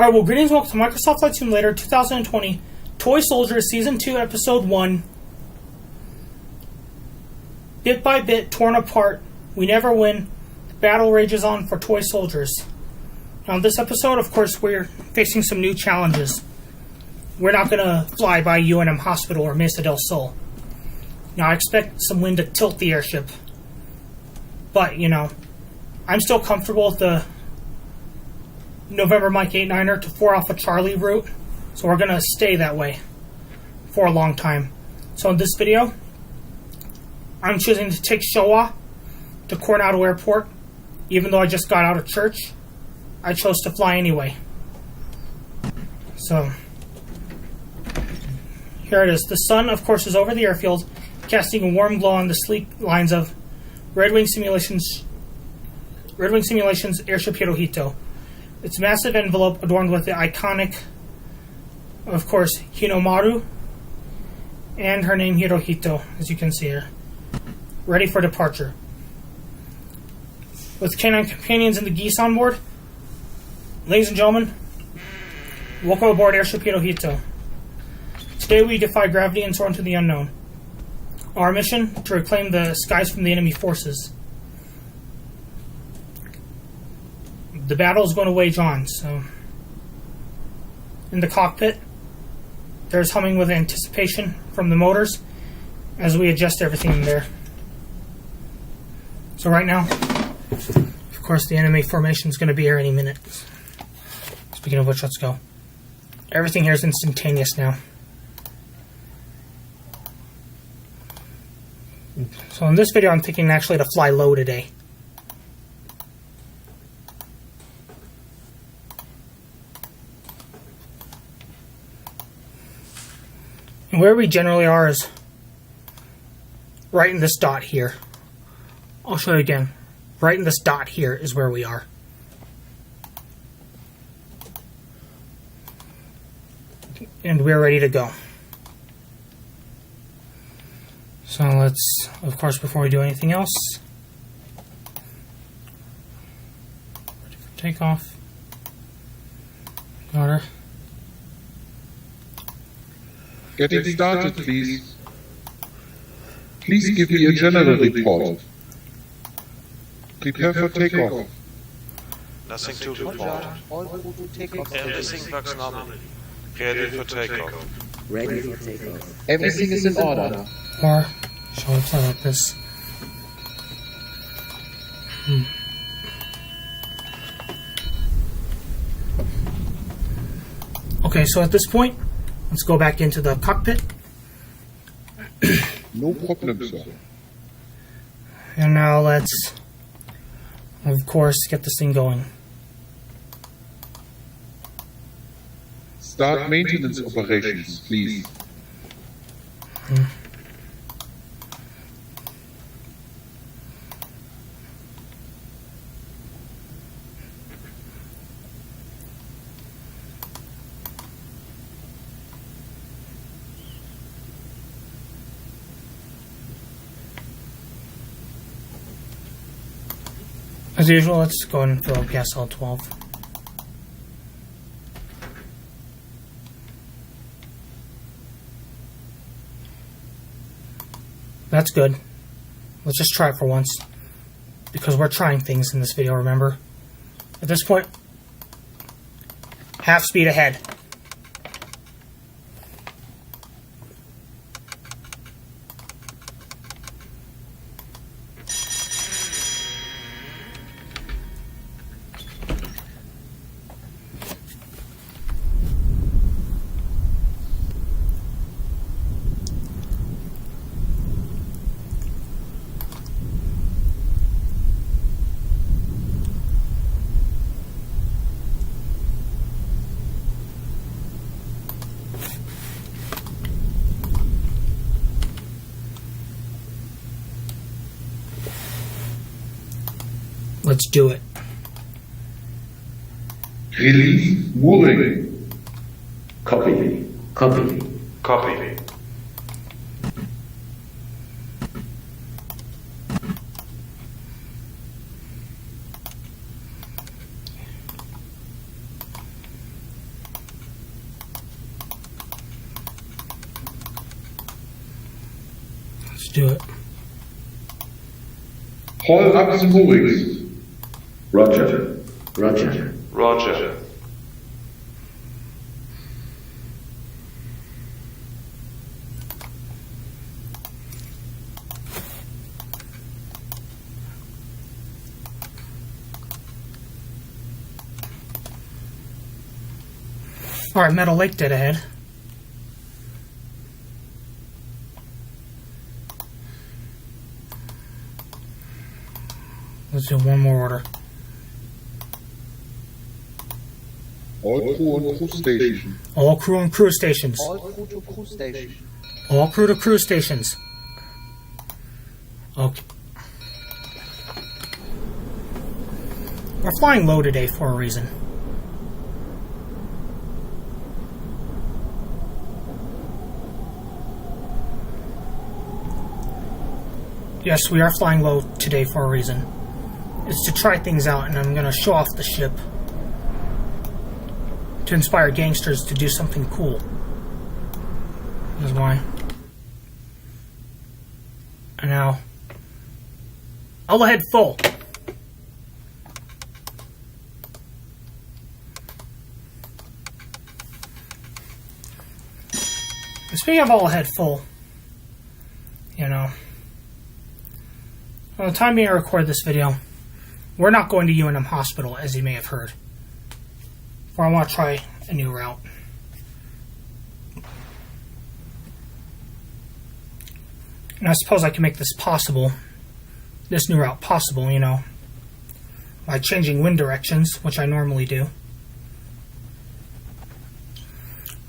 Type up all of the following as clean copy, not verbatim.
Alright, well, greetings, welcome to Microsoft Flight Simulator 2020 Toy Soldiers Season 2, Episode 1. Bit by bit, torn apart, we never win, the battle rages on for toy soldiers. Now, in this episode, of course, we're facing some new challenges. We're not going to fly by UNM Hospital or Mesa del Sol. Now, I expect some wind to tilt the airship. But, you know, I'm still comfortable with the November Mike 89er to 4 Alpha Charlie route, so we're going to stay that way for a long time. So in this video, I'm choosing to take Showa to Coronado Airport. Even though I just got out of church, I chose to fly anyway. So, here it is. The sun, of course, is over the airfield, casting a warm glow on the sleek lines of Red Wing Simulations Airship Hirohito. Its massive envelope adorned with the iconic, of course, Hinomaru, and her name Hirohito, as you can see here. Ready for departure. With Canine Companions and the geese on board, ladies and gentlemen, welcome aboard Airship Hirohito. Today we defy gravity and soar into the unknown. Our mission, to reclaim the skies from the enemy forces. The battle is going to wage on, so... In the cockpit, there's humming with anticipation from the motors as we adjust everything in there. So right now, of course, the enemy formation is going to be here any minute. Speaking of which, let's go. Everything here is instantaneous now. So in this video, I'm thinking actually to fly low today. And where we generally are is right in this dot here. I'll show you again. Right in this dot here is where we are. And we're ready to go. So let's, of course, before we do anything else, ready for takeoff. Got her. Getting started, please. Please give me a general report. Prepare for takeoff. Nothing to report. Everything works normally. Ready for takeoff. Ready for takeoff. Everything is in order. Or shall we play like this? Okay, so at this point, let's go back into the cockpit. No problem, sir. And now let's, of course, get this thing going. Start maintenance operations, please. As usual, let's go and fill up gas L12. That's good. Let's just try it for once. Because we're trying things in this video, remember? At this point, half speed ahead. Let's do it. Release mooring. Copy. Copy. Copy. do it. Haul up the moorings. Roger. Roger. Roger. Alright, Meadow Lake dead ahead. Let's do one more order. All crew on crew station. All crew on crew stations. All crew to crew station. All crew to crew stations. Okay. We're flying low today for a reason. Yes, we are flying low today for a reason. It's to try things out, and I'm going to show off the ship to inspire gangsters to do something cool. That's why. And now, all ahead full. And speaking of all ahead full, you know, by the time I record this video, we're not going to UNM Hospital, as you may have heard. For I want to try a new route. And I suppose I can make this possible, this new route possible, you know, by changing wind directions, which I normally do.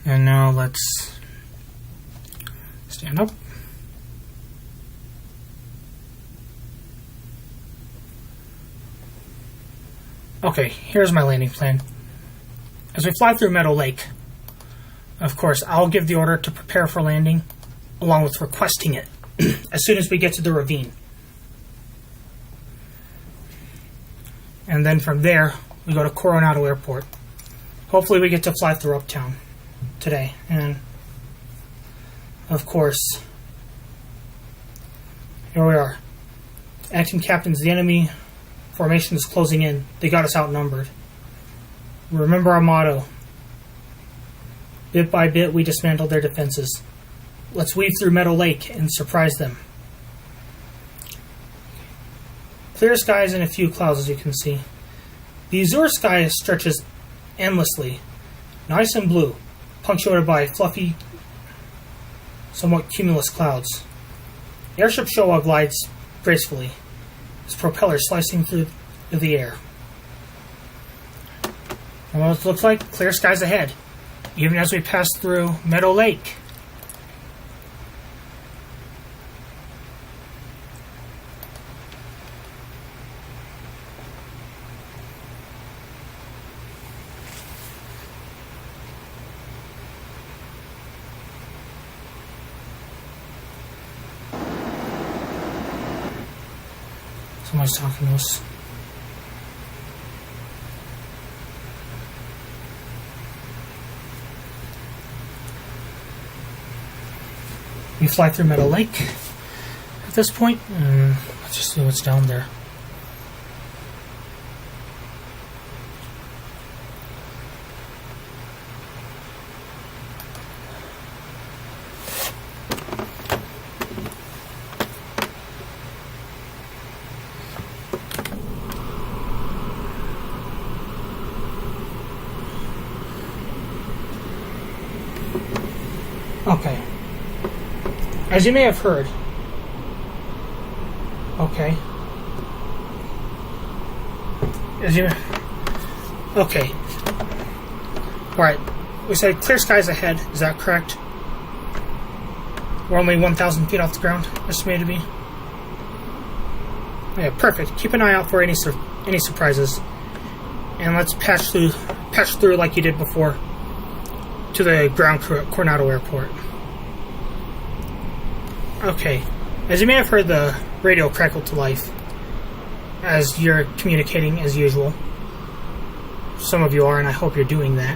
And now let's stand up. Okay, here's my landing plan. As we fly through Meadow Lake, of course, I'll give the order to prepare for landing, along with requesting it, as soon as we get to the ravine. And then from there, we go to Coronado Airport. Hopefully we get to fly through Uptown today. And, of course, here we are. Acting captains, the enemy formation is closing in. They got us outnumbered. Remember our motto. Bit by bit, we dismantled their defenses. Let's weave through Meadow Lake and surprise them. Clear skies and a few clouds, as you can see. The azure sky stretches endlessly, nice and blue, punctuated by fluffy, somewhat cumulus clouds. Airship Showa glides gracefully, its propeller slicing through the air. And what it looks like, clear skies ahead, even as we pass through Meadow Lake. Someone's talking to us. We fly through Meadow Lake at this point, and let's just see what's down there. Okay. As you may have heard. Okay. Okay. Alright. We said clear skies ahead. Is that correct? We're only 1,000 feet off the ground, estimated to be. Yeah, perfect. Keep an eye out for any surprises. And let's patch through like you did before to the ground crew at Coronado Airport. Okay, as you may have heard, the radio crackled to life as you're communicating as usual. Some of you are, and I hope you're doing that.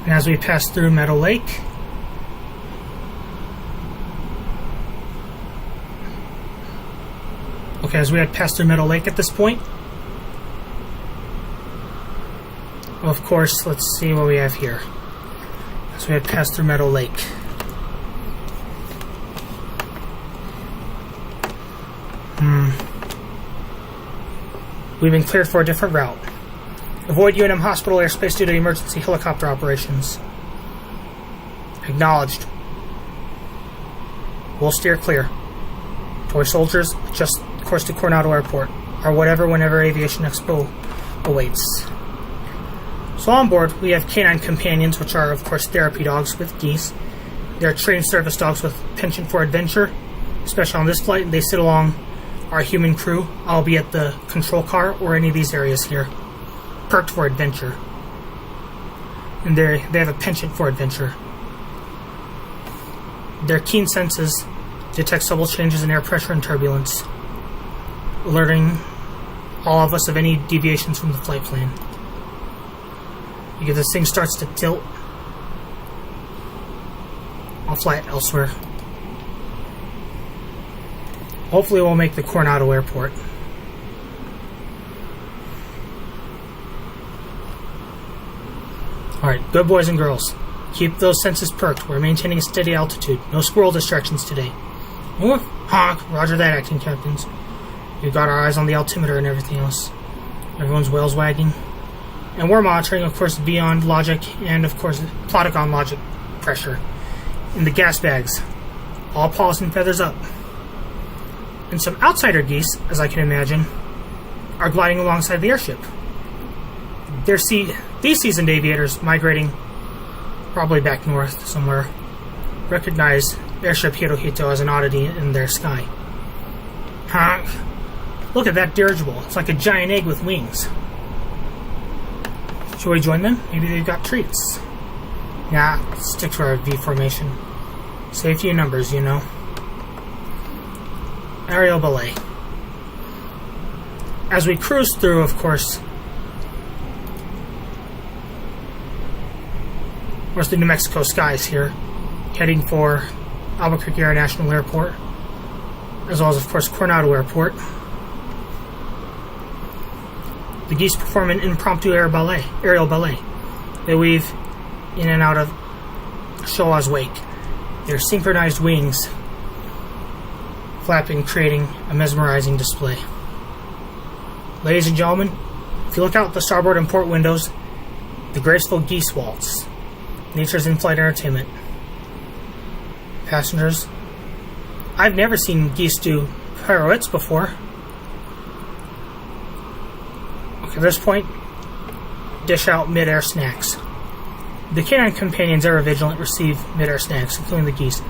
And as we pass through Meadow Lake, okay, as we had passed through Meadow Lake at this point, of course, let's see what we have here. As we had passed through Meadow Lake. We've been cleared for a different route. Avoid UNM Hospital airspace due to emergency helicopter operations. Acknowledged. We'll steer clear. Toy soldiers, adjust course to Coronado Airport, or whenever Aviation Expo awaits. So on board, we have Canine Companions, which are, of course, therapy dogs with geese. They're trained service dogs with penchant for adventure, especially on this flight. They sit along our human crew, albeit the control car or any of these areas here, perked for adventure. And they have a penchant for adventure. Their keen senses detect subtle changes in air pressure and turbulence, alerting all of us of any deviations from the flight plan. Because this thing starts to tilt, I'll fly it elsewhere. Hopefully we'll make the Coronado Airport. Alright, good boys and girls. Keep those senses perked. We're maintaining a steady altitude. No squirrel distractions today. Ooh, honk. Roger that, acting captains. We've got our eyes on the altimeter and everything else. Everyone's whales wagging. And we're monitoring, of course, VYOND logic and, of course, Plotagon logic pressure in the gas bags. All paws and feathers up. And some outsider geese, as I can imagine, are gliding alongside the airship. These seasoned aviators migrating probably back north somewhere recognize Airship Hirohito as an oddity in their sky. Honk. Look at that dirigible. It's like a giant egg with wings. Shall we join them? Maybe they've got treats. Nah, stick to our V formation. Safety in numbers, you know. Aerial Ballet. As we cruise through, of course, the New Mexico skies here, heading for Albuquerque International Airport, as well as, of course, Coronado Airport. The geese perform an impromptu aerial ballet. They weave in and out of Showa's wake, their synchronized wings flapping, creating a mesmerizing display. Ladies and gentlemen, if you look out the starboard and port windows, the graceful geese waltz. Nature's in-flight entertainment. Passengers, I've never seen geese do pirouettes before. Okay, at this point, dish out midair snacks. The Canine Companions, ever vigilant, receive midair snacks, including the geese.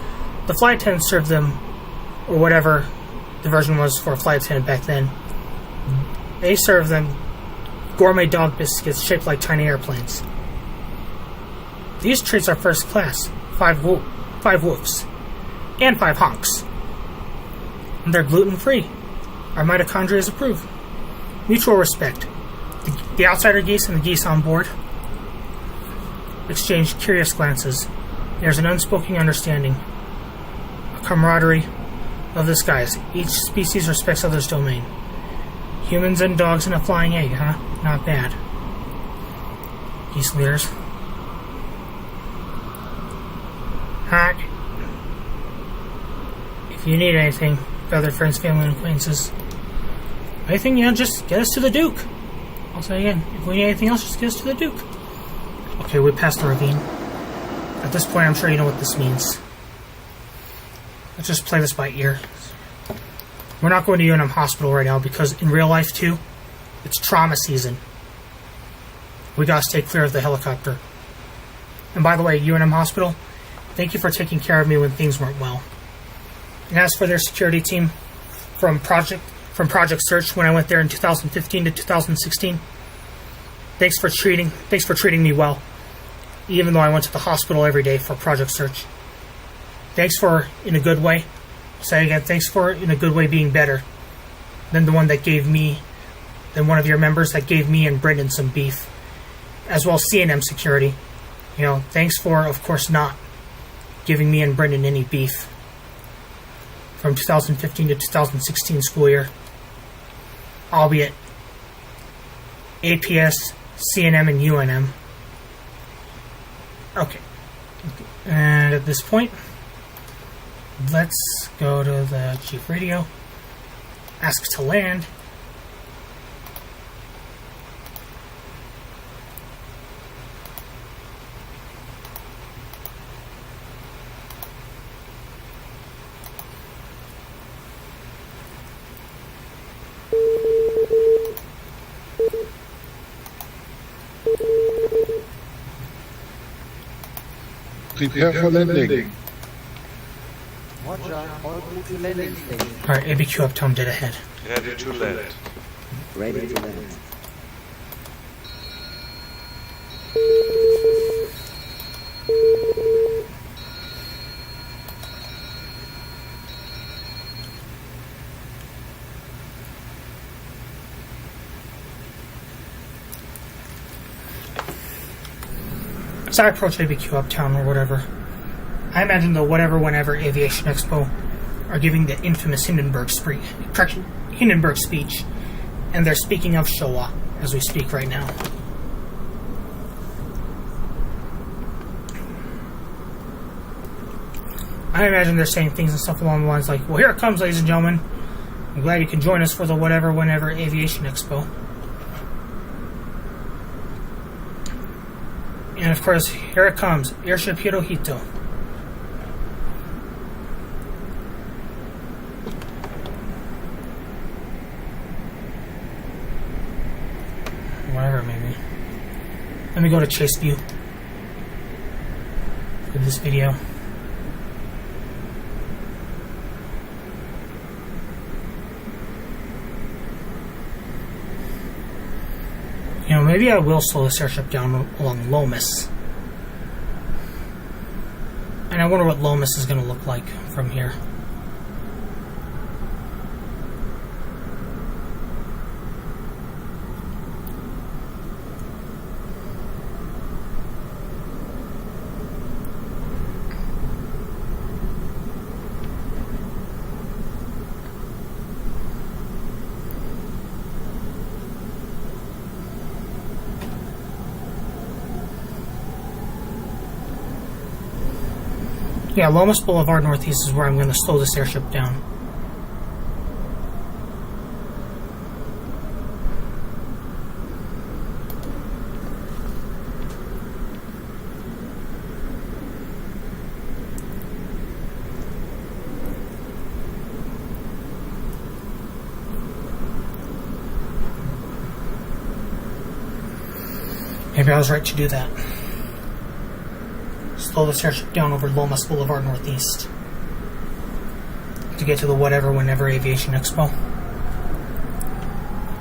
The flight attendants serve them, or whatever the version was for a flight attendant back then. They serve them gourmet dog biscuits shaped like tiny airplanes. These treats are first class, 5 woofs, and 5 honks. And they're gluten-free. Our mitochondria approve. Mutual respect. The outsider geese and the geese on board exchange curious glances. There's an unspoken understanding, a camaraderie of the skies. Each species respects others' domain. Humans and dogs in a flying egg, huh? Not bad. Geese leaders. Hot. If you need anything, other friends, family, and acquaintances, anything, just get us to the Duke. I'll say again, if we need anything else, just get us to the Duke. Okay, we passed the ravine. At this point, I'm sure you know what this means. Let's just play this by ear. We're not going to UNM Hospital right now because in real life, too, it's trauma season. We gotta stay clear of the helicopter. And by the way, UNM Hospital, thank you for taking care of me when things weren't well. And as for their security team from Project Search when I went there in 2015 to 2016, thanks for treating me well, even though I went to the hospital every day for Project Search. Thanks for, in a good way, I'll say again, thanks for, in a good way, being better than one of your members that gave me and Brendan some beef, as well as CNM security, Thanks for, of course, not giving me and Brendan any beef from 2015 to 2016 school year, albeit APS, CNM, and UNM. Okay. And at this point, let's go to the chief radio, ask to land. Prepare for landing. Roger, all crew to landing station. Alright, ABQ Uptown dead ahead. Ready to land. Ready to land. As I approach ABQ Uptown or whatever, I imagine the whatever whenever Aviation Expo are giving the infamous Hindenburg speech, and they're speaking of Showa as we speak right now. I imagine they're saying things and stuff along the lines like, well, here it comes, ladies and gentlemen. I'm glad you can join us for the whatever whenever Aviation Expo. And of course, here it comes, Airship Hirohito. Whatever it may be. Let me go to Chase View for this video. Maybe I will slow this airship down along Lomas. And I wonder what Lomas is going to look like from here. Yeah, Lomas Boulevard Northeast is where I'm going to slow this airship down. Maybe I was right to do that. Slow this airship down over Lomas Boulevard Northeast to get to the whatever whenever Aviation Expo.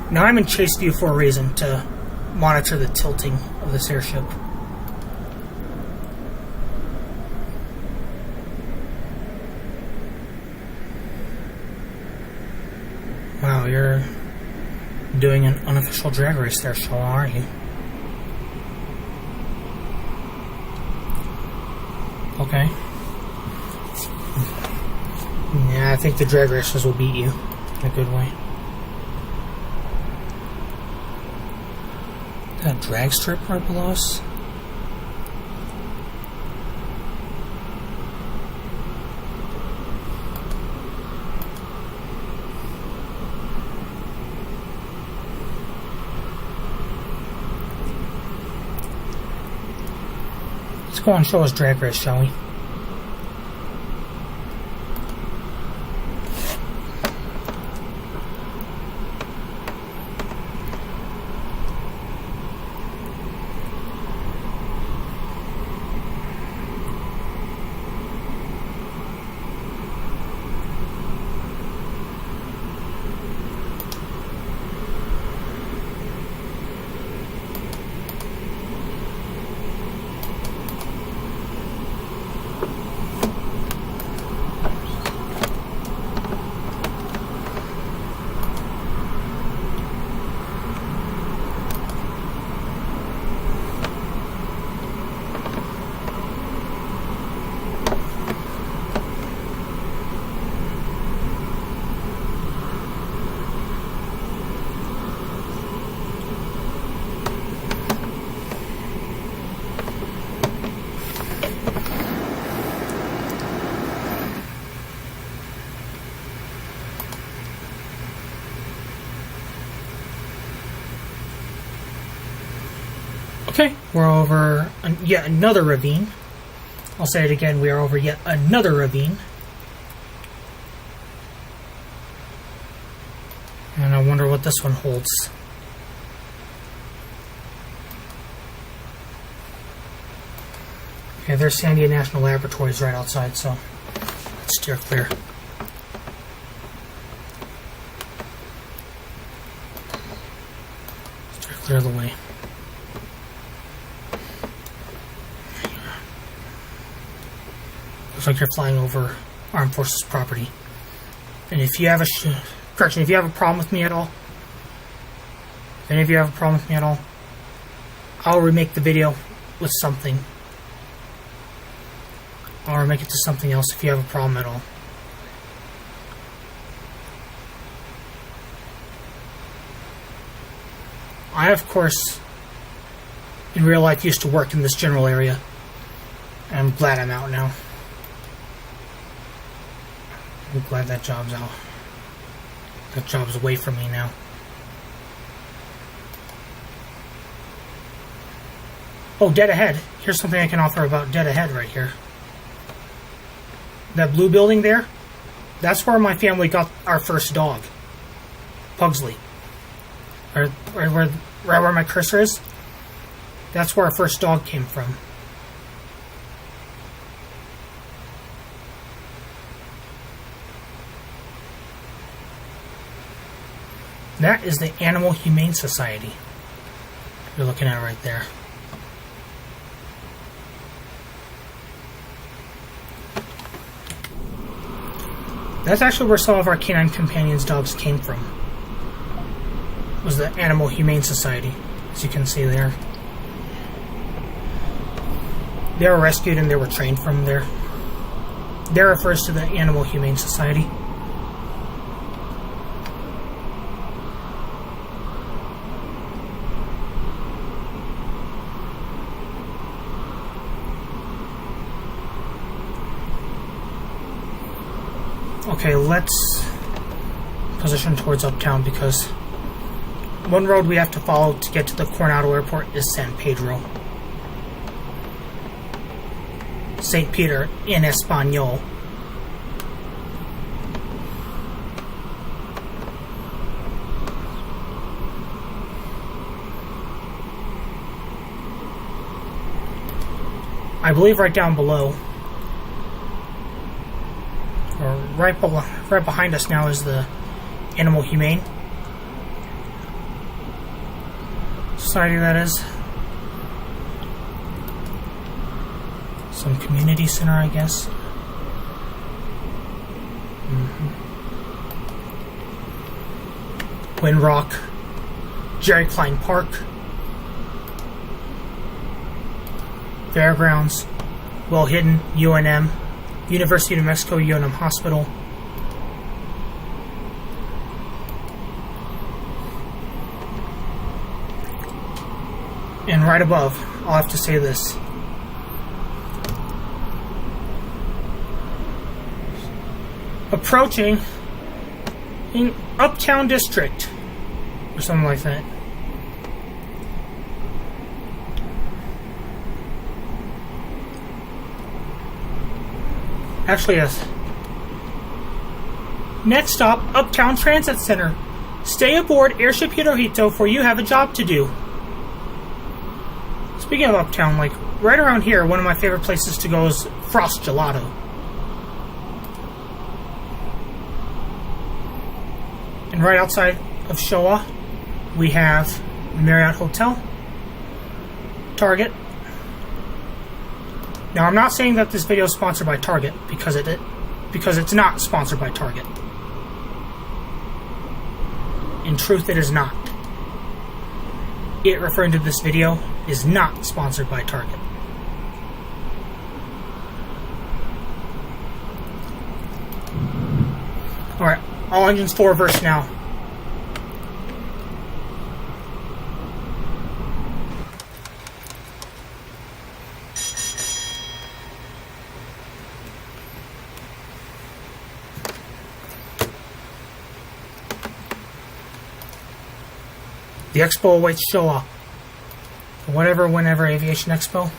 Now I'm in Chase View for a reason, to monitor the tilting of this airship. Wow, you're doing an unofficial drag race there, Showa, aren't you? Okay. Yeah, I think the drag racers will beat you in a good way. Is that a drag strip right below us? Let's go on Showa's drag race, shall we? Okay, we're over yet another ravine. I'll say it again, we are over yet another ravine. And I wonder what this one holds. Okay, there's Sandia National Laboratories right outside, so let's steer clear. Steer clear of the way. Looks like you're flying over Armed Forces property. And if you have if you have a problem with me at all, if any of you have a problem with me at all, I'll remake the video with something. I'll remake it to something else if you have a problem at all. I, of course, in real life used to work in this general area. I'm glad I'm out now. I'm glad that job's out. That job's away from me now. Oh, dead ahead. Here's something I can offer about dead ahead right here. That blue building there, that's where my family got our first dog. Pugsley. Right where my cursor is, that's where our first dog came from. That is the Animal Humane Society you're looking at right there. That's actually where some of our Canine Companions dogs came from. Was the Animal Humane Society, as you can see there. They were rescued and they were trained from there. That refers to the Animal Humane Society. Okay, let's position towards Uptown because one road we have to follow to get to the Coronado Airport is San Pedro. St. Peter in Espanol. I believe right down below, or right behind us now, is the Animal Humane Society, that is. Some community center, I guess. Windrock, Jerry Klein Park, Fairgrounds, Well Hidden, UNM, University of New Mexico, UNM Hospital. And right above, I'll have to say this. Approaching in Uptown District, or something like that. Actually, yes. Next stop, Uptown Transit Center. Stay aboard Airship Hirohito, for you have a job to do. Speaking of Uptown, like, right around here, one of my favorite places to go is Frost Gelato. And right outside of Showa, we have Marriott Hotel, Target. Now, I'm not saying that this video is sponsored by Target, because it's not sponsored by Target. In truth, it is not. It referring to this video is not sponsored by Target. Alright, all engines full reverse now. The Expo awaits Showa. whenever Aviation Expo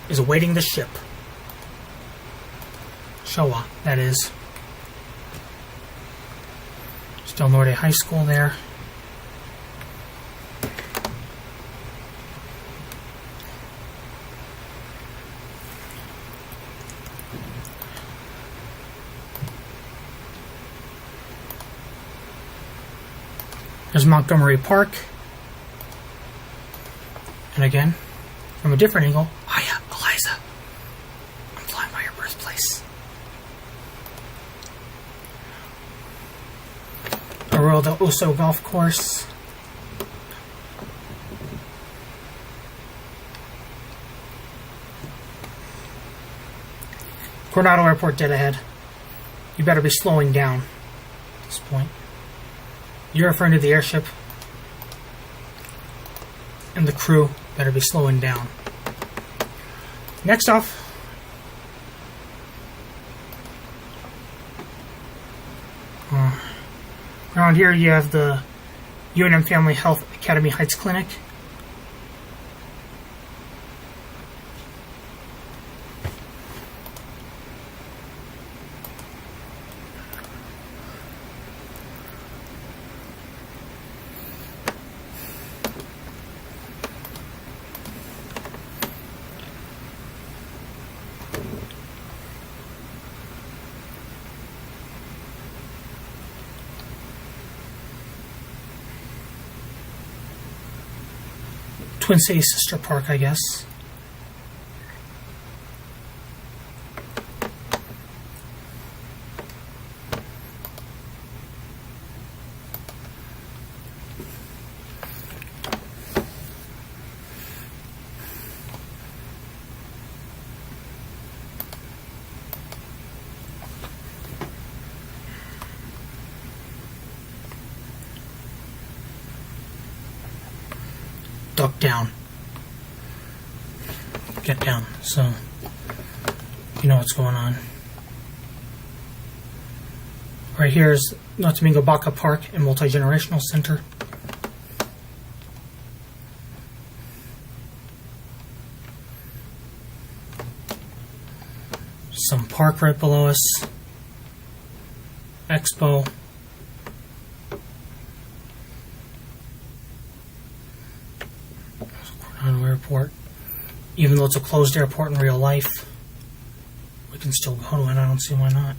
is awaiting the ship. Showa, that is. Still Norte High School there. There's Montgomery Park. And again, from a different angle, hiya, Eliza. I'm flying by your birthplace. Aurora del Oso Golf Course. Coronado Airport dead ahead. You better be slowing down at this point. You're referring to the airship, and the crew better be slowing down. Next off, around here you have the UNM Family Health Academy Heights Clinic. Twin Cities Sister Park, I guess. Duck down. Get down. So, you know what's going on. Right here is Natsumingo Baka Park and Multi-Generational Center. Some park right below us. Expo. Coronado Airport. Even though it's a closed airport in real life, we can still go to it. I don't see why not.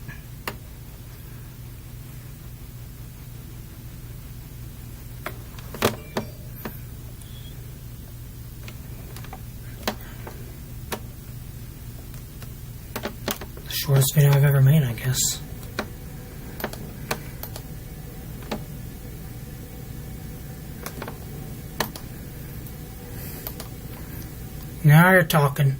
The shortest video I've ever made, I guess. Now you're talking.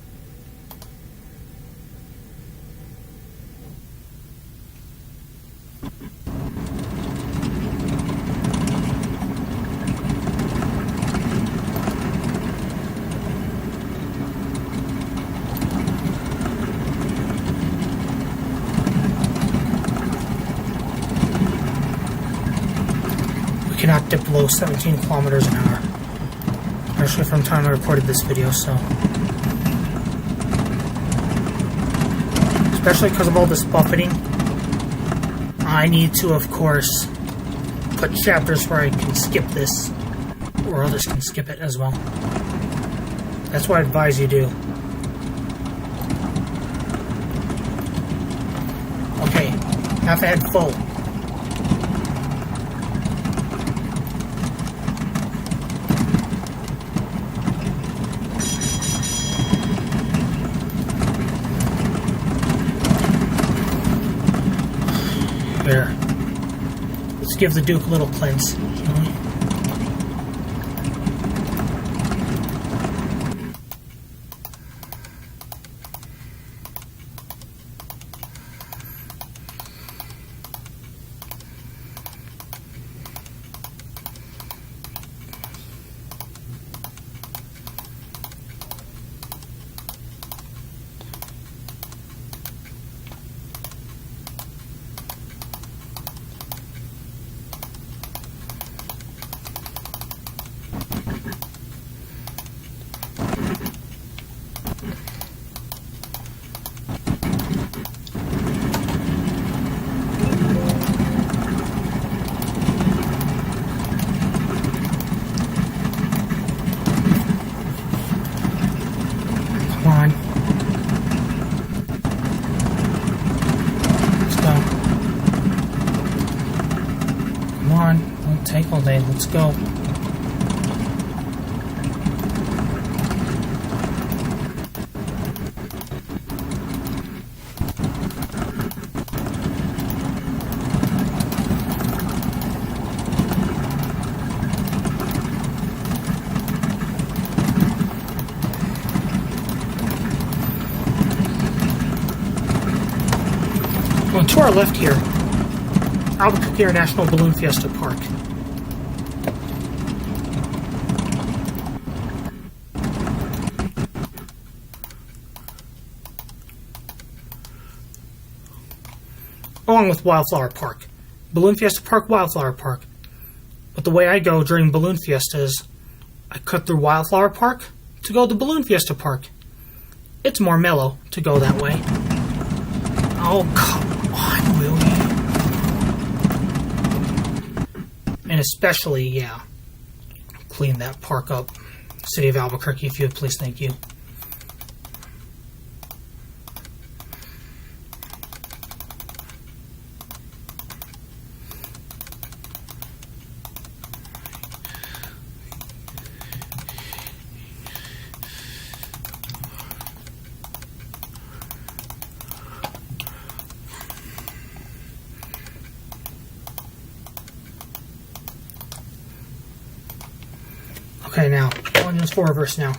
We cannot dip below 17 kilometers an hour. Actually, from the time I recorded this video, so. Especially because of all this buffeting, I need to, of course, put chapters where I can skip this, or others can skip it as well. That's what I advise you do. Okay, half head full. There. Let's give the Duke a little cleanse, shall we? Come on. Let's go. Come on. Don't take all day. Let's go. Well, to our left here, Albuquerque International Balloon Fiesta Park. Along with Wildflower Park. Balloon Fiesta Park, Wildflower Park. But the way I go during Balloon Fiesta is I cut through Wildflower Park to go to Balloon Fiesta Park. It's more mellow to go that way. Oh, come on, will you? And especially, yeah, clean that park up. City of Albuquerque, if you would please, thank you. Okay, now, on this for reverse now.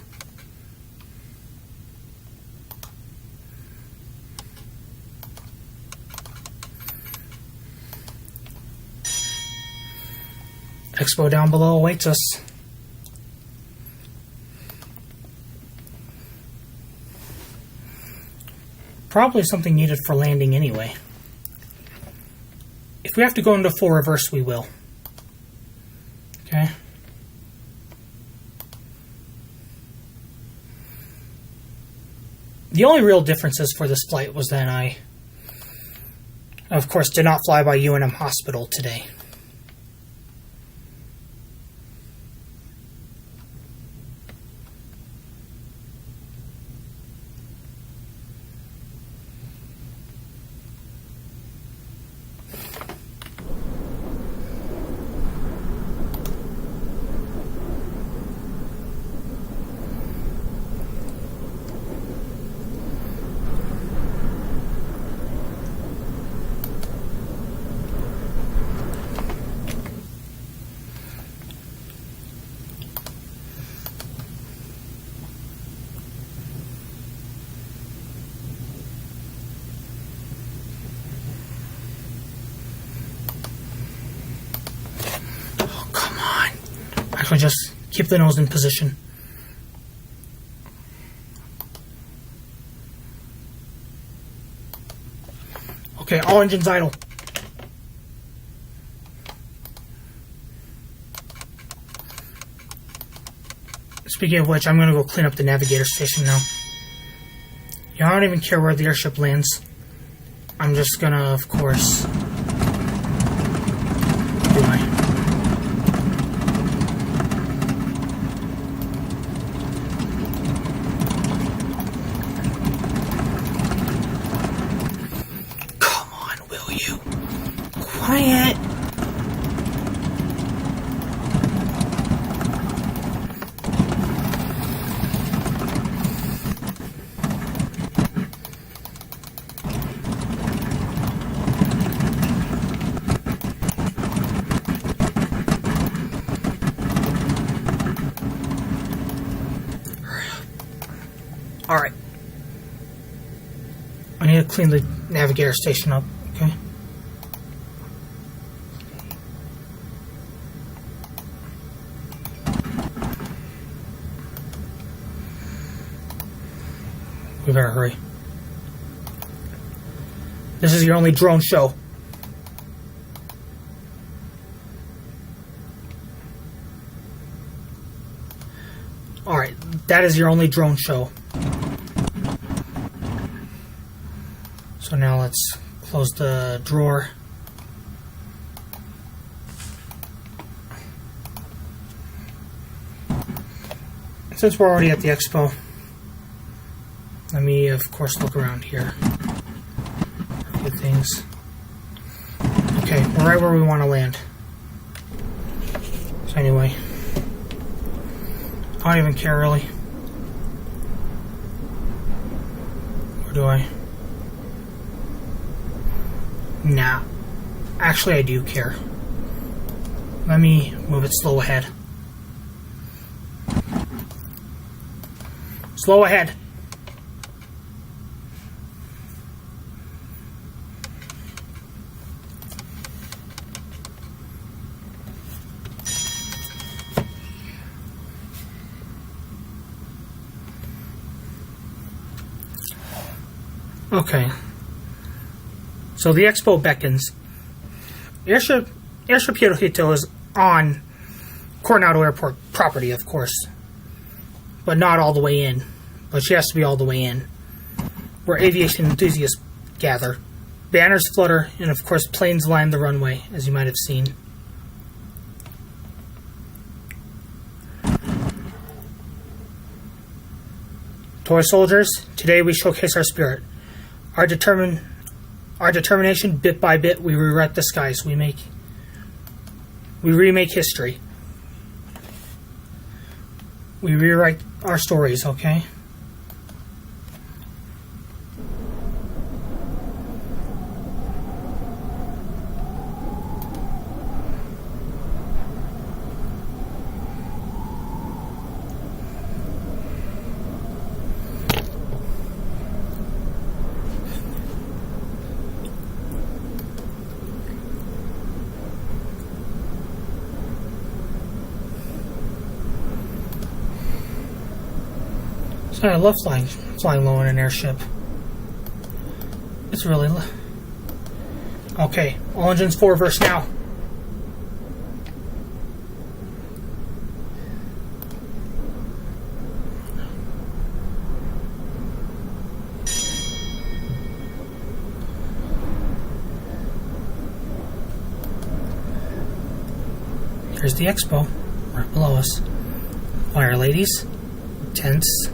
Expo down below awaits us. Probably something needed for landing anyway. If we have to go into full reverse, we will. Okay. The only real differences for this flight was that I, of course, did not fly by UNM Hospital today. Actually, just keep the nose in position. Okay, all engines idle. Speaking of which, I'm going to go clean up the Navigator station now. Yeah, I don't even care where the airship lands. I'm just going to, of course, do my... Quiet. All right. I need to clean the Navigator station up, okay? We better hurry. This is your only drone show. Alright, that is your only drone show. So now let's close the drawer. Since we're already at the Expo, Let me, of course, look around here. Good things. Okay, we're right where we want to land. So anyway, I don't even care really. Or do I? Nah. Actually, I do care. Let me move it slow ahead. Slow ahead. Okay. So the Expo beckons. Airship Hirohito is on Coronado Airport property, of course. But not all the way in. But she has to be all the way in. Where aviation enthusiasts gather. Banners flutter, and of course planes line the runway, as you might have seen. Toy soldiers, today we showcase our spirit. Our determination, bit by bit, we rewrite the skies. We remake history. We rewrite our stories, okay? So I love flying low in an airship. It's really okay. All engines forward, reverse now. Here's the Expo, right below us. Fire ladies, tents.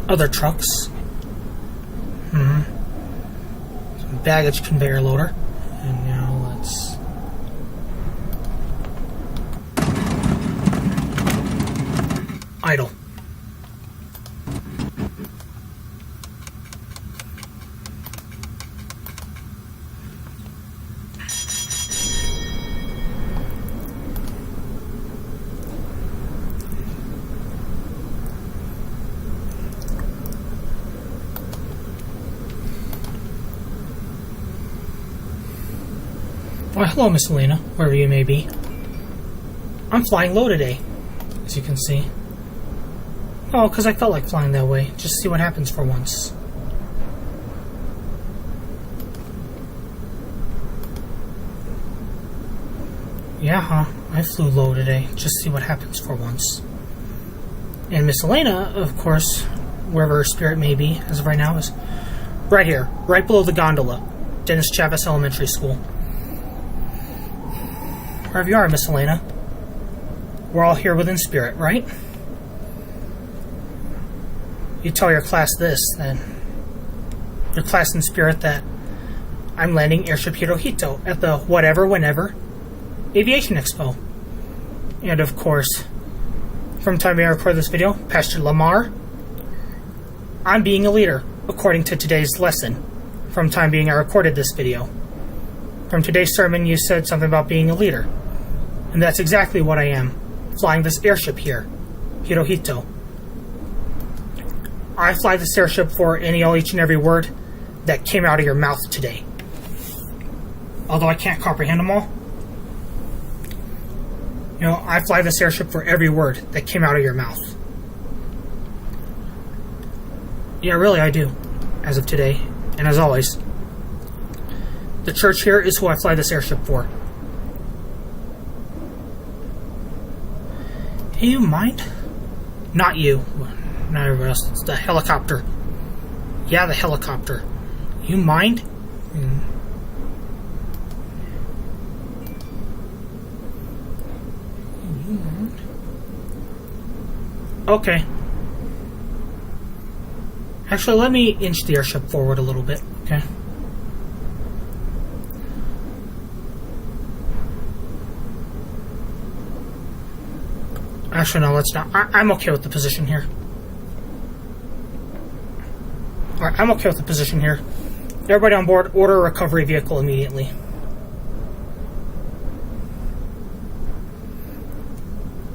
Other trucks. Some baggage conveyor loader. And now let's... idle. Why, hello, Miss Elena, wherever you may be. I'm flying low today, as you can see. Oh, because I felt like flying that way, just to see what happens for once. Yeah, huh? I flew low today, just to see what happens for once. And Miss Elena, of course, wherever her spirit may be, as of right now, is right here, right below the gondola, Dennis Chavez Elementary School. Wherever you are, Miss Elena. We're all here within spirit, right? You tell your class this, then. Your class in spirit that I'm landing Airship Hirohito at the whatever, whenever Aviation Expo. And of course, from the time I record this video, Pastor Lamar, I'm being a leader, according to today's lesson. From the time being I recorded this video. From today's sermon, you said something about being a leader. And that's exactly what I am, flying this airship here, Hirohito. I fly this airship for each and every word that came out of your mouth today. Although I can't comprehend them all. You know, I fly this airship for every word that came out of your mouth. Yeah, really, I do. As of today, and as always. The church here is who I fly this airship for. Hey, you mind? Not you. Not everybody else. It's the helicopter. Yeah, the helicopter. You mind? You mind? Okay. Actually, let me inch the airship forward a little bit, okay? Actually, no, let's not. I'm okay with the position here. Alright, I'm okay with the position here. Everybody on board, order a recovery vehicle immediately.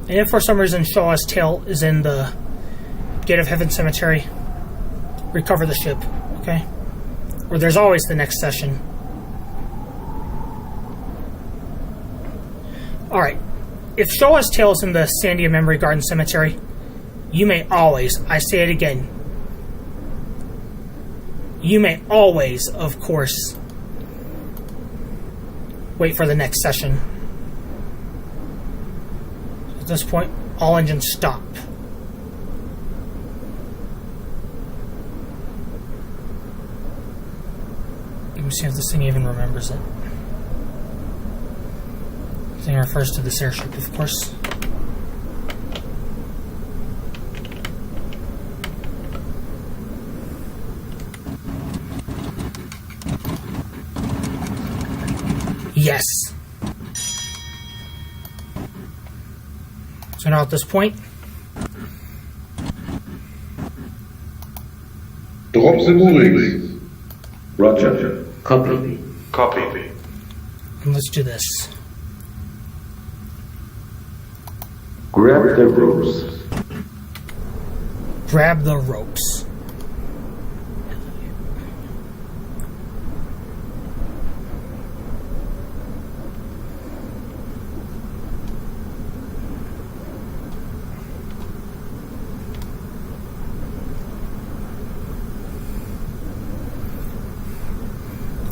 And if for some reason Showa's tail is in the Gate of Heaven Cemetery, recover the ship, okay? Or there's always the next session. Alright. If Showa's tail is in the Sandia Memory Garden Cemetery, you may always, I say it again, you may always, of course, wait for the next session. At this point, all engines stop. Let me see if this thing even remembers it. This thing refers to this airship, of course. Yes. So now at this point, Drop the moorings. Roger. Copy. Copy. and let's do this. Grab the ropes. Grab the ropes.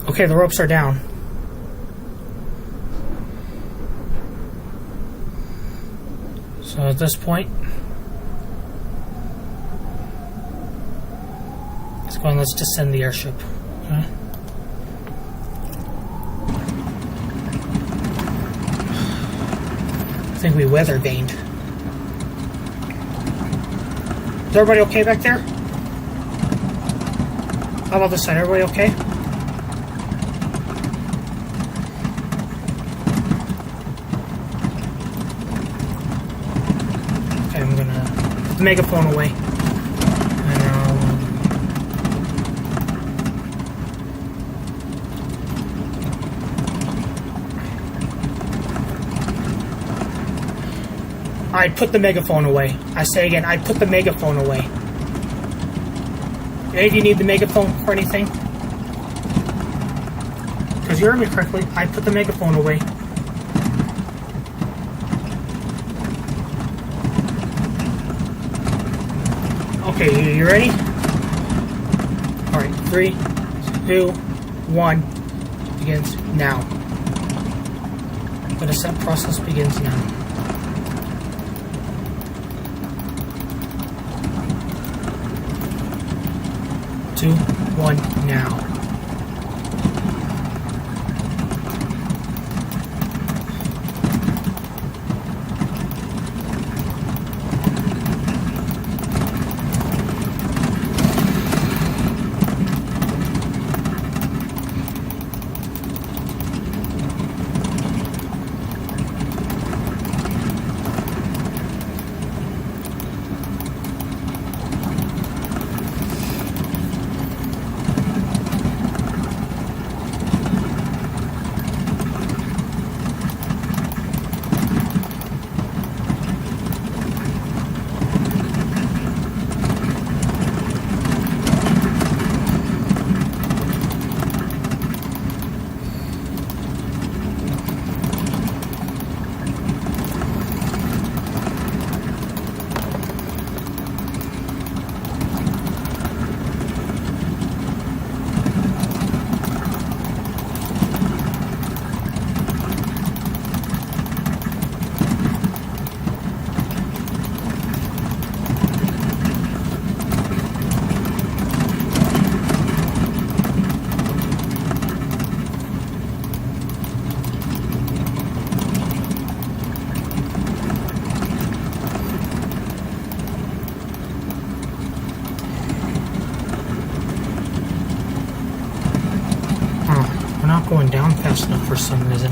Okay, the ropes are down. So at this point, let's go and let's descend the airship. Okay. I think we weather vaned. Is everybody okay back there? How about this side? Everybody okay? I'm gonna put the megaphone away. And I'd put the megaphone away. I say again, I'd put the megaphone away. Any of you need the megaphone for anything? Because you heard me correctly, I'd put the megaphone away. Okay, you ready? Alright, 3, 2, 1, begins now. The descent process begins now. 2, 1, now. going down fast enough for some reason.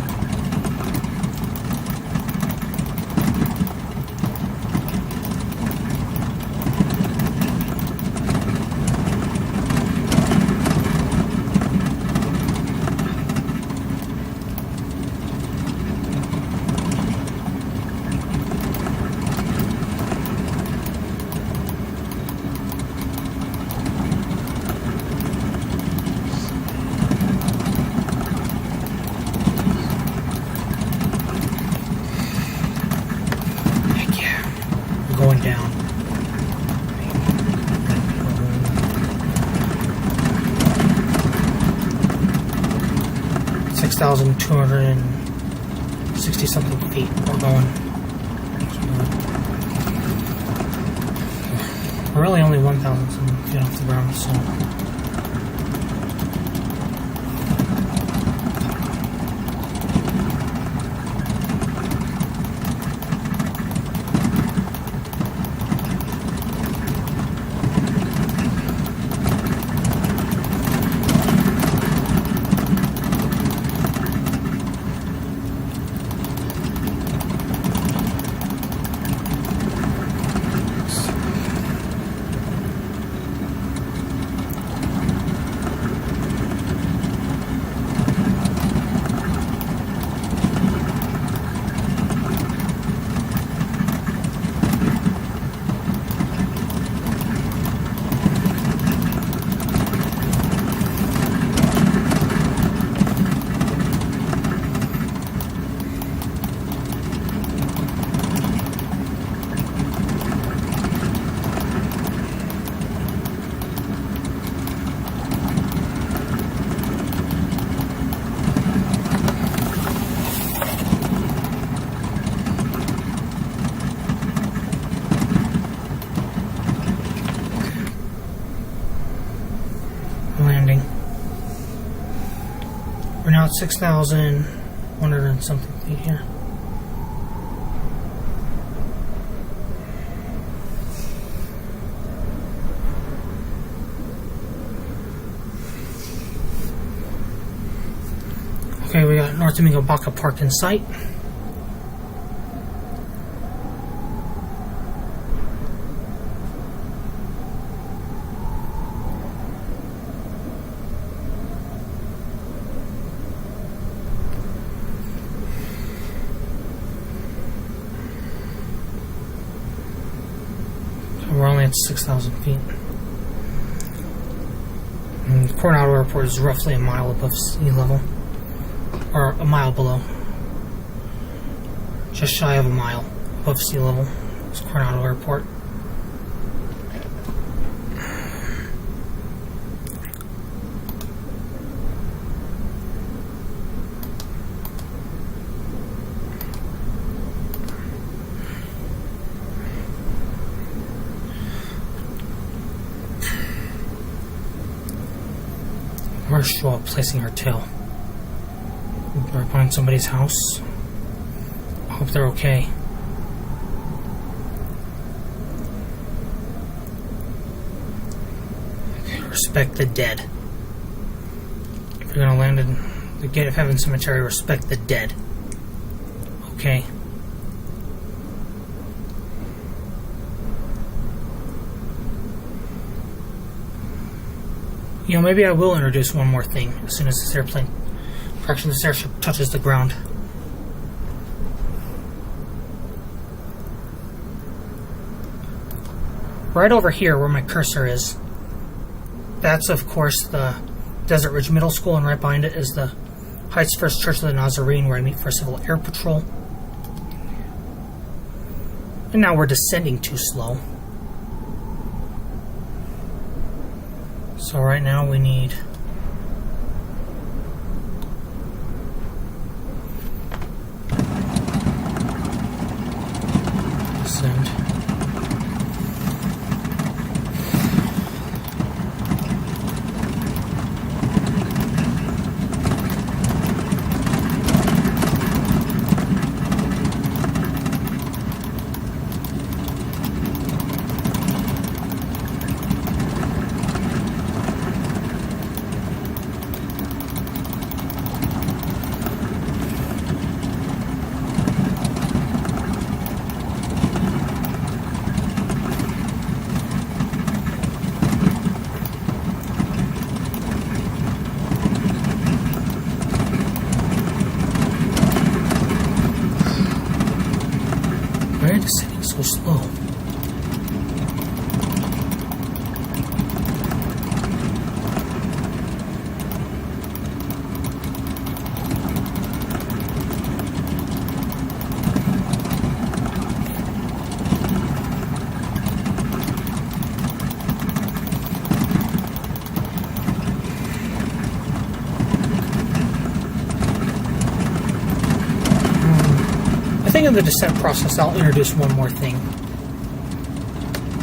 Going down. $6,260 something feet. We're going. We're really only 1,000 something feet off the ground, so. Landing. We're now at 6,100 and something feet here. Okay, we got North Domingo Baca Park in sight. We're only at 6,000 feet. And Coronado Airport is roughly a mile above sea level. Or a mile below. Just shy of a mile above sea level. It's Coronado Airport. Where's Showa placing her tail? We're behind somebody's house. I hope they're okay. Respect the dead. If you're gonna land in the Gate of Heaven Cemetery, respect the dead. Okay. You know, maybe I will introduce one more thing as soon as this airship touches the ground. Right over here where my cursor is, that's of course the Desert Ridge Middle School, and right behind it is the Heights First Church of the Nazarene, where I meet for Civil Air Patrol. And now we're descending too slow. So right now we need descend. the descent process, I'll introduce one more thing.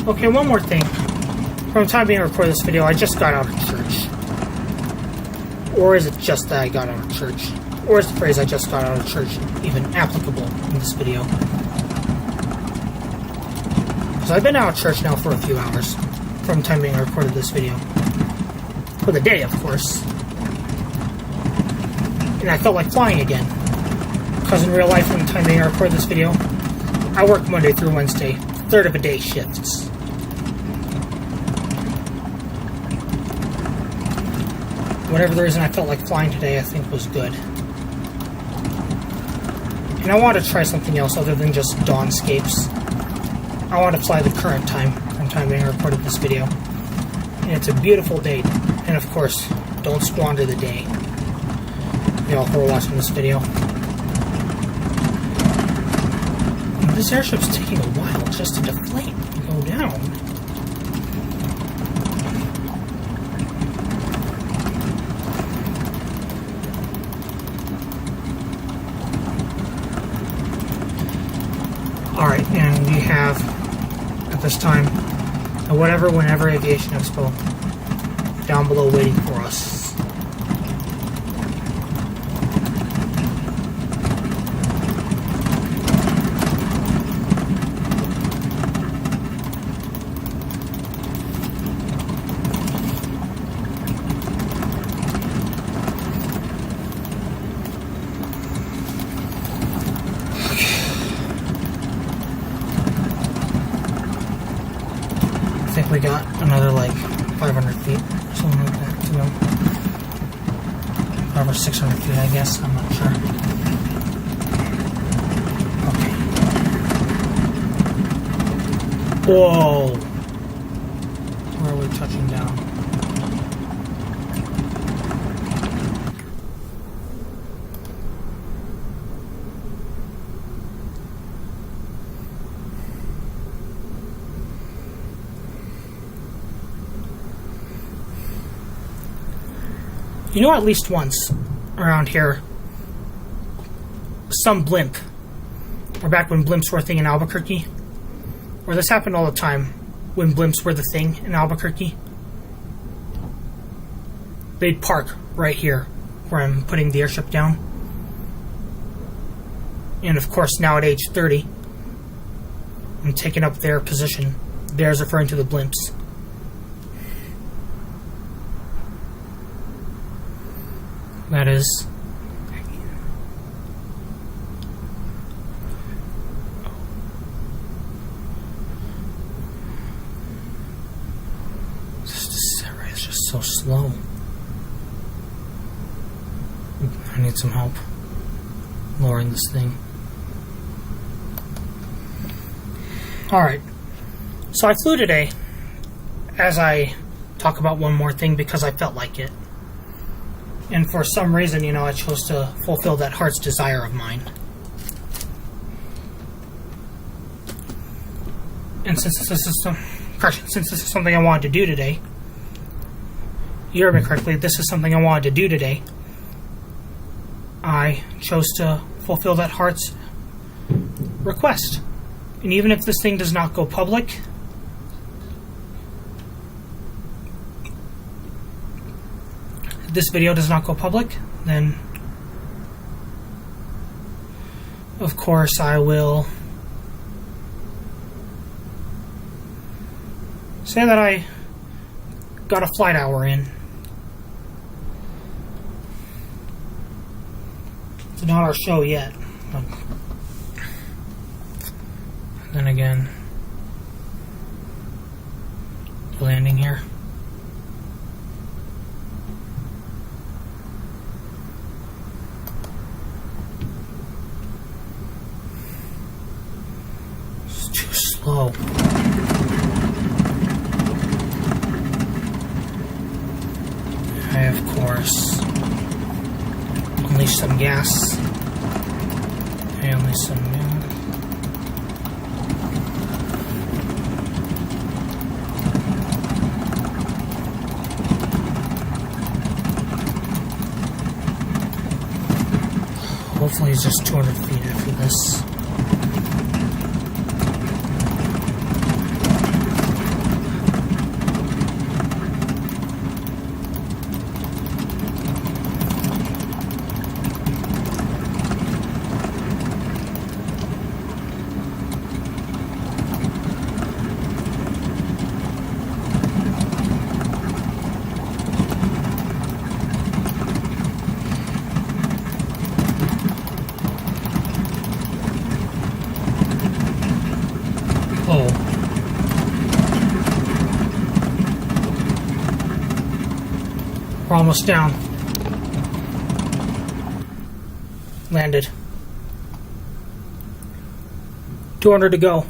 Okay, one more thing. From the time being I record this video, I just got out of church. Or is it just that I got out of church? Or is the phrase "I just got out of church" even applicable in this video? Because I've been out of church now for a few hours from the time being I recorded this video. For the day, of course. And I felt like flying again. Because in real life, from the time being I recorded this video, I work Monday through Wednesday, third of a day shifts. Whatever the reason I felt like flying today, I think was good. And I want to try something else other than just dawnscapes. I want to fly the current time from the time being I recorded this video. And it's a beautiful day. And of course, don't squander the day. Y'all who are watching this video. And this airship's taking a while just to deflate and go down. Alright, and we have, at this time, the Whenever Aviation Expo down below waiting for us. I think we got another like 500 feet or something like that to go. 500 or 600 feet, I guess. I'm not sure. Okay. Whoa! Where are we touching down? You know, at least once around here, some blimp, or back when blimps were a thing in Albuquerque, or this happened all the time when blimps were the thing in Albuquerque, they'd park right here where I'm putting the airship down. And of course, now at age 30, I'm taking up their position. Theirs referring to the blimps. That is. This array is just so slow. I need some help lowering this thing. Alright. So I flew today as I talk about one more thing because I felt like it. And for some reason, you know, I chose to fulfill that heart's desire of mine. And since this is something I wanted to do today, you heard me correctly, this is something I wanted to do today, I chose to fulfill that heart's request. And even if this thing does not go public, this video does not go public, then of course I will say that I got a flight hour in. It's not our show yet, but then again, landing here. Slow. I, of course, unleash some gas. I unleash some hopefully it's just 200 feet after this. We're almost down. Landed. 200 to go.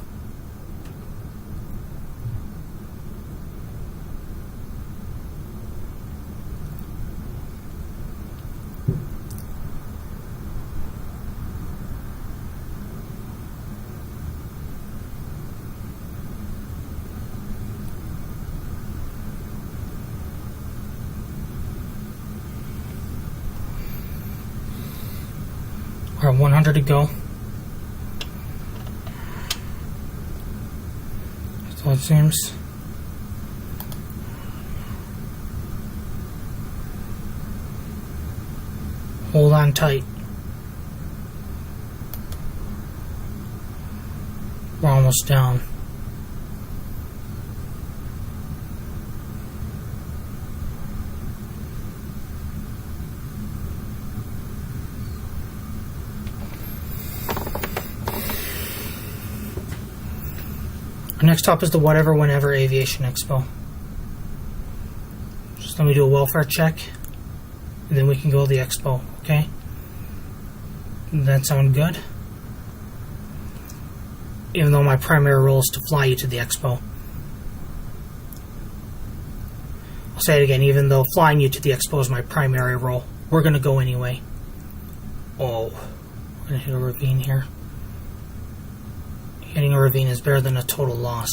We're at 100 to go. So it seems. Hold on tight. We're almost down. Next stop is the Whatever Whenever Aviation Expo. Just let me do a welfare check, and then we can go to the expo, okay? That sound good? Even though my primary role is to fly you to the expo. I'll say it again, even though flying you to the expo is my primary role, we're gonna go anyway. Oh, I'm gonna hit a ravine here. Hitting a ravine is better than a total loss.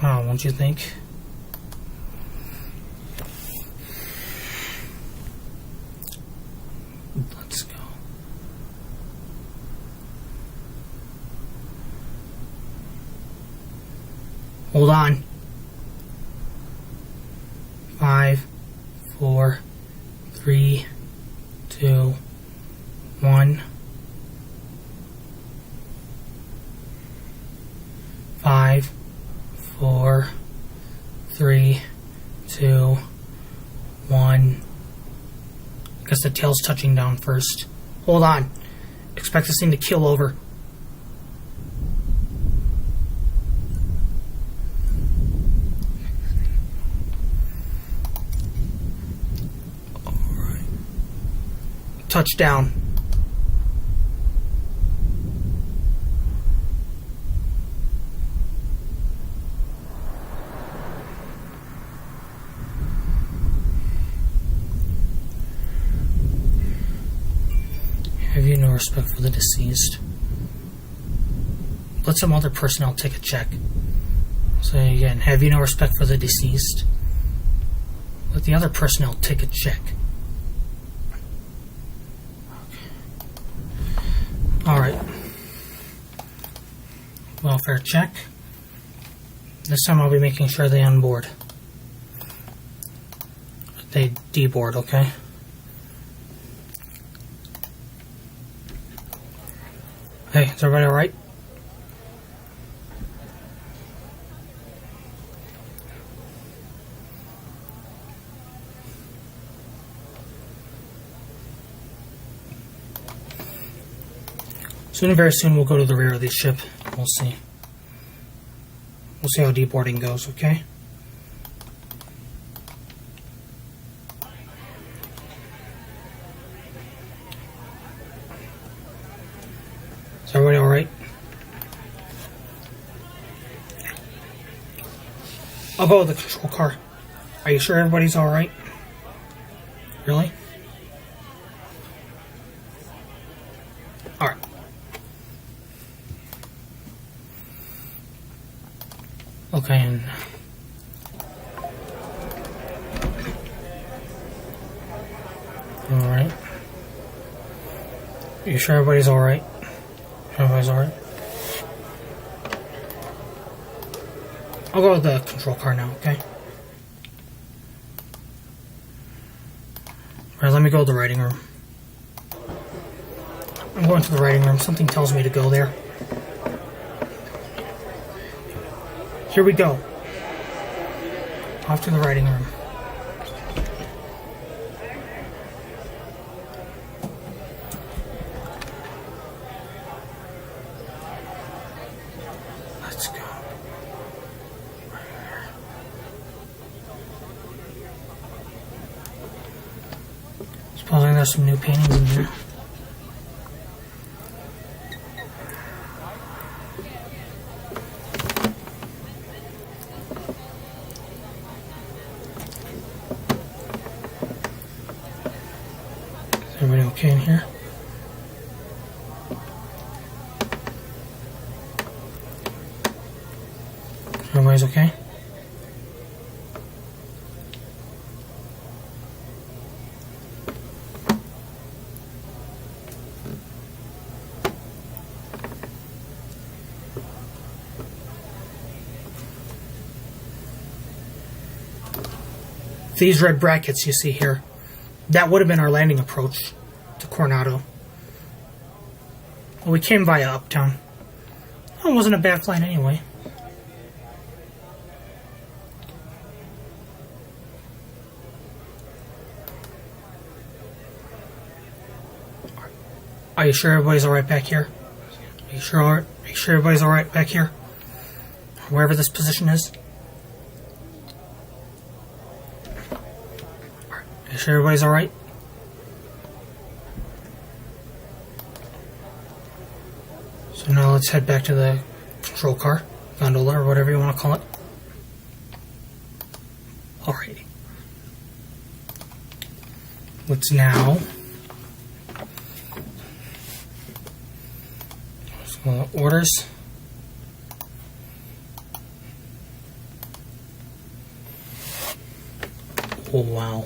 Oh, won't you think? Let's go. Hold on. 5, 4, 3, 2, 1. 5, 4, 3, 2, 1. I guess the tail's touching down first. Hold on. Expect this thing to keel over. Alright. Touchdown. Have you no respect for the deceased? Let some other personnel take a check. Say again, have you no respect for the deceased? Let the other personnel take a check. Alright. Welfare check. This time I'll be making sure they unboard. They deboard, okay? Hey, is everybody alright? Soon, very soon, we'll go to the rear of the ship. We'll see. We'll see how deboarding goes, okay? Is everybody alright? I'll go with the control car. Are you sure everybody's alright? Really? Alright. Okay, and alright. Are you sure everybody's alright? Everybody's alright? I'll go with the control car now, okay? Alright, let me go to the writing room. I'm going to the writing room. Something tells me to go there. Here we go. Off to the writing room. Let's go. Supposing there's some new paintings in here. Is everybody okay in here? Everybody's okay? These red brackets you see here, that would have been our landing approach to Coronado. Well, we came via Uptown. It wasn't a bad flight anyway. Are you sure everybody's alright back here? Are you sure everybody's alright back here? Wherever this position is? Are you sure everybody's alright? So now let's head back to the control car, gondola, or whatever you want to call it. Alrighty. Let's now... orders. Oh wow.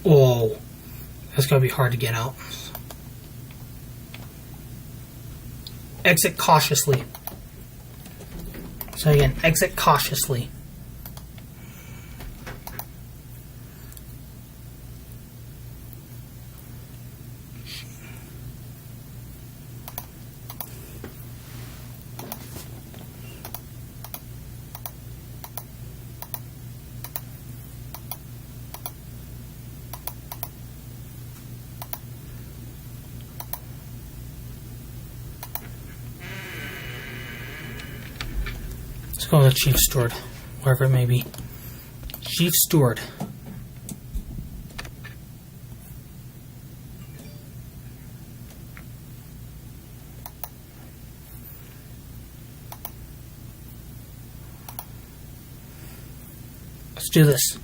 Oh, that's gonna be hard to get out. Exit cautiously. So again, exit cautiously. Let's go with the chief steward, wherever it may be. Chief steward. Let's do this.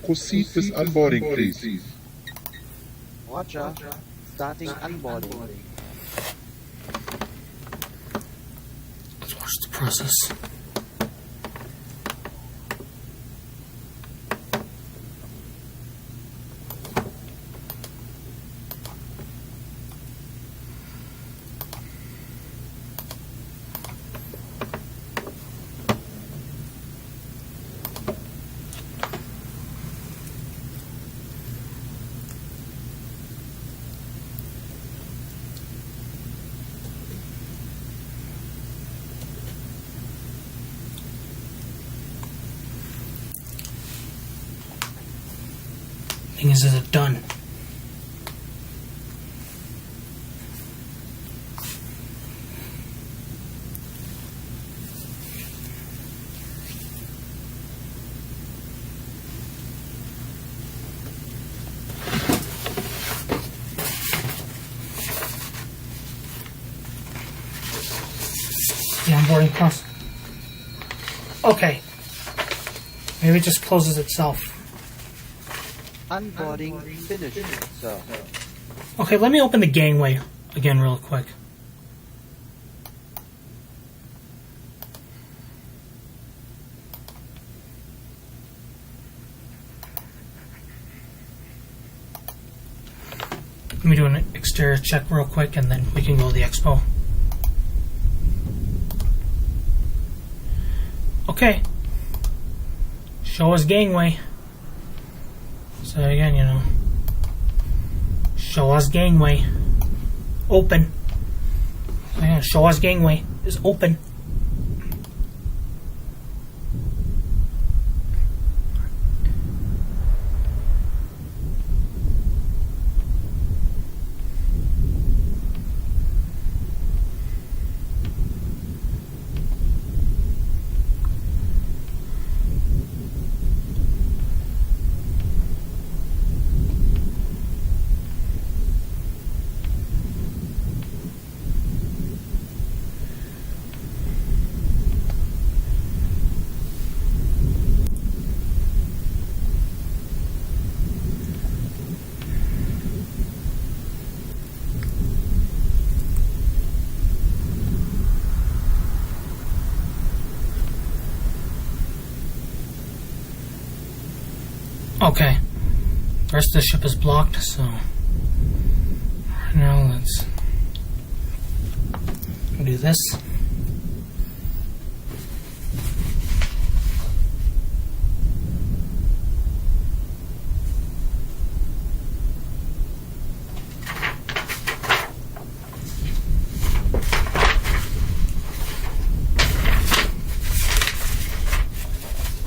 Proceed with unboarding, please. Roger. Starting unboarding. Let's watch the process. Thing is it done? The onboarding process. Okay. Maybe it just closes itself. Unboarding finished, sir. Okay, let me open the gangway again real quick. Let me do an exterior check real quick and then we can go to the Expo. Okay. Showa's gangway. So again, you know, Showa's gangway open. So again, Showa's gangway is open. Okay. The rest of the ship is blocked, so right now let's do this.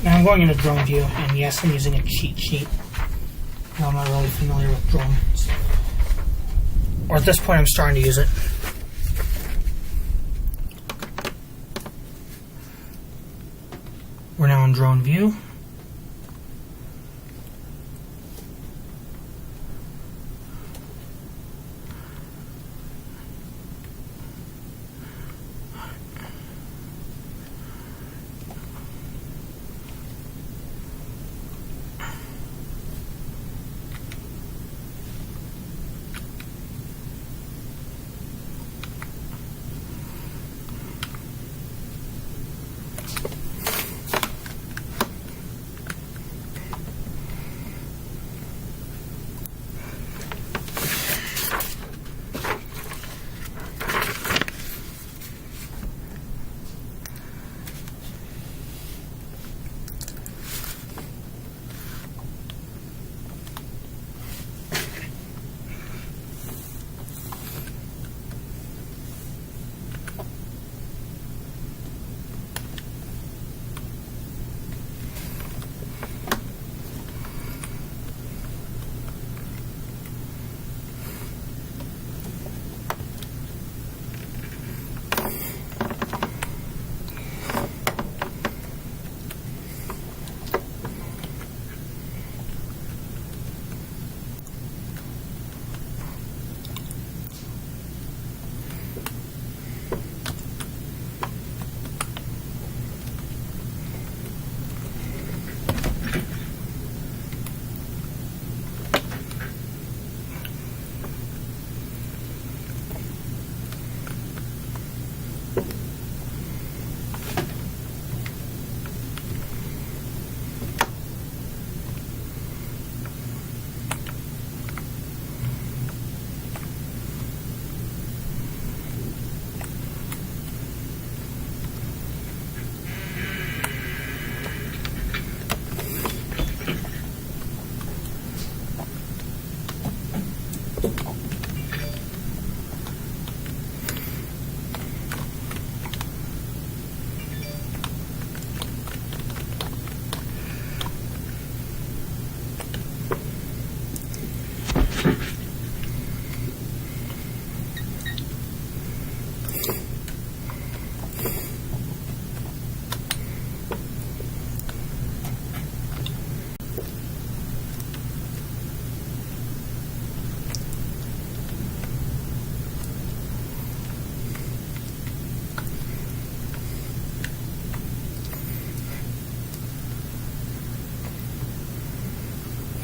Now I'm going into drone view, and yes, I'm using a cheat sheet. No, I'm not really familiar with drones. Or at this point, I'm starting to use it. We're now in drone view.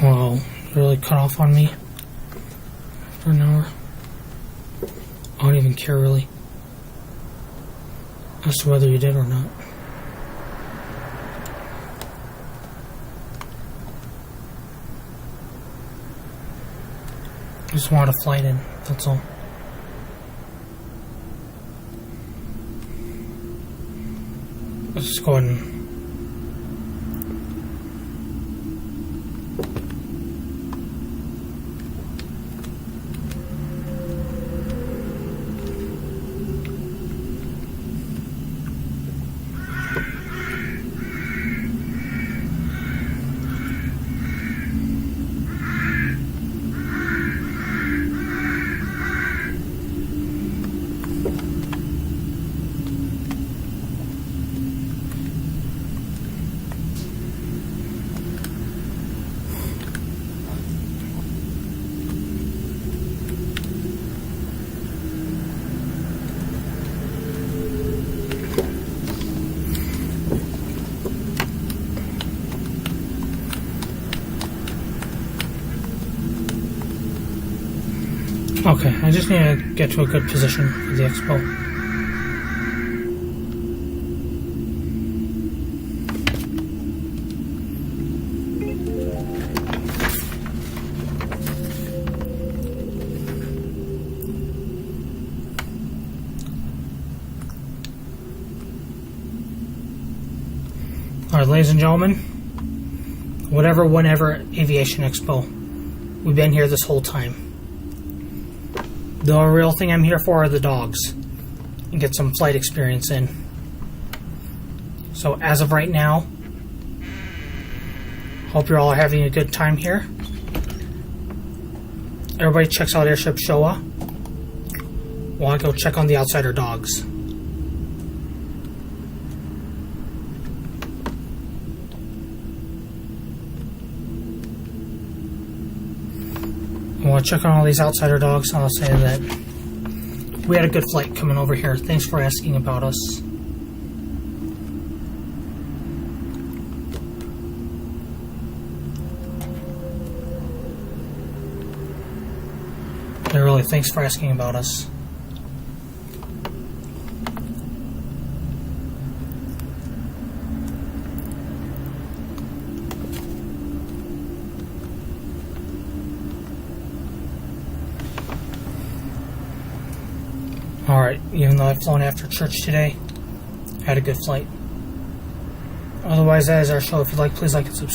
Wow, you really cut off on me after an hour. I don't even care really as to whether you did or not. I just wanted a flight in, that's all. Let's just go ahead and okay, I just need to get to a good position for the Expo. Alright, ladies and gentlemen, whenever Aviation Expo, we've been here this whole time. The real thing I'm here for are the dogs, and get some flight experience in. So as of right now, hope you're all having a good time here. Everybody checks out Airship Showa while I go check on the outsider dogs. While I check on all these outsider dogs, I'll say that we had a good flight coming over here. Thanks for asking about us. Yeah, really, thanks for asking about us. Alright, even though I've flown after church today, I had a good flight. Otherwise, that is our show. If you'd like, please like and subscribe.